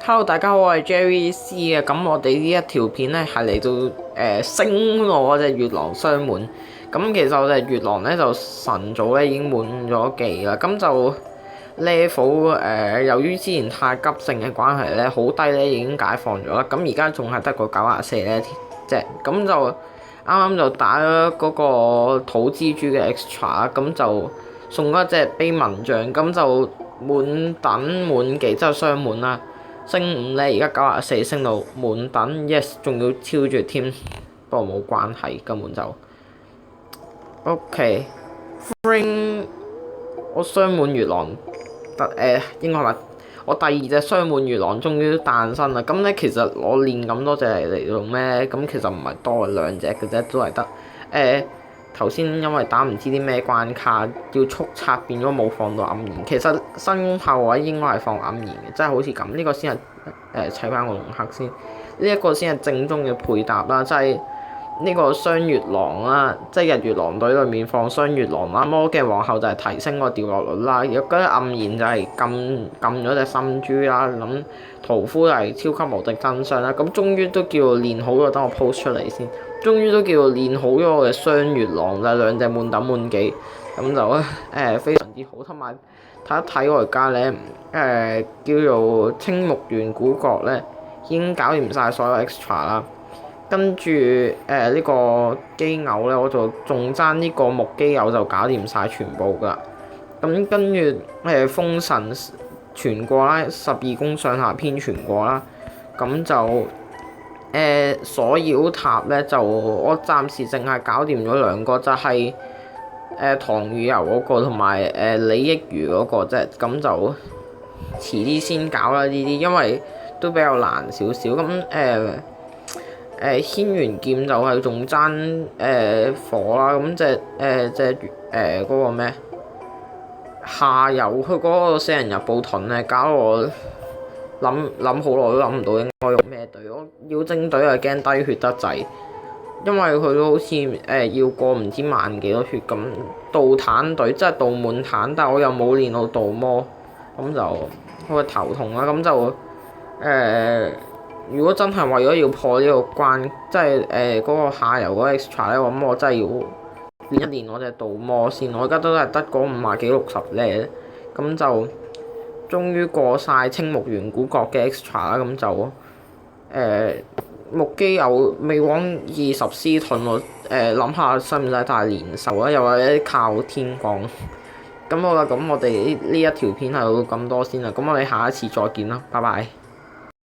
Hello，大家好，我係 Jerry C 嘅。咁我哋呢一條片咧係嚟到升我隻月狼雙滿。咁其實我隻月狼咧就晨早咧已經滿咗技啦。咁就 level 由於之前太急性嘅關係咧，好低咧已經解放咗啦。咁而家仲係得個94咧啫。咁就啱啱就打咗嗰個土蜘蛛嘅 extra 啦。咁就送咗隻悲文像，咁就滿等滿技之後雙滿啦。升5咧，而家94升到滿等 ，yes， 仲要超住添，不過冇關係，根本就 OK。Frame 我雙滿月狼應該話我第二隻雙滿月狼終於誕生啦。咁咧其實我練咁多隻嚟做咩？咁其實唔係多兩隻嘅啫，都係得頭先因為打唔知啲咩關卡，要速刷變咗冇放到暗燃。其實新功效嘅話應該係放暗燃嘅，即係好似咁。呢個先係砌翻個龍克先，呢一個先係正宗嘅配搭啦，即係呢個雙月狼啦，即係日月狼隊裏面放雙月狼啦。魔嘅皇后就係提升個掉落率啦，如果嗰啲暗燃就係撳咗隻心珠啦。咁屠夫就係超級無敵真相啦。咁終於都叫練好咗，等我 post 出嚟先。終於都叫練好咗我嘅雙月狼啦，兩隻滿等滿技，咁就非常之好。同埋睇一睇我而家咧叫做青木原古國咧，已經搞掂晒所有 extra 啦。跟住呢個基偶咧，我就仲爭呢個木基偶就搞掂晒全部噶啦。咁跟住風神傳過啦，12宮上下篇傳過啦，咁就鎖妖塔咧就我暫時淨係搞掂咗兩個，就係唐雨游嗰個同埋李益如嗰個啫。咁就遲啲先搞啦呢啲，因為都比較難少少。咁軒轅劍就係仲爭火啦。咁隻嗰個咩下游佢嗰個死人入報盾咧，搞到我諗好耐都諗唔到應該用咩隊。我妖精隊又驚低血得滯，因為佢都好似要過唔知萬幾多血咁。導坦隊即係導滿坦，但係我又冇練到導魔，咁就好頭痛啦。咁就如果真係為咗要破呢個關，即係嗰個下游嗰個 extra 咧，咁我真係要練一練我隻導魔先。我而家都係得嗰50幾60咧，咁就終於過晒青木原古國嘅 extra 啦。咁就木基有未往20絲盾喎。諗下使唔使大連壽啊？又或者靠天降。咁好啦，咁我哋呢一條片係到咁多先啦。咁我哋下一次再見啦，拜拜。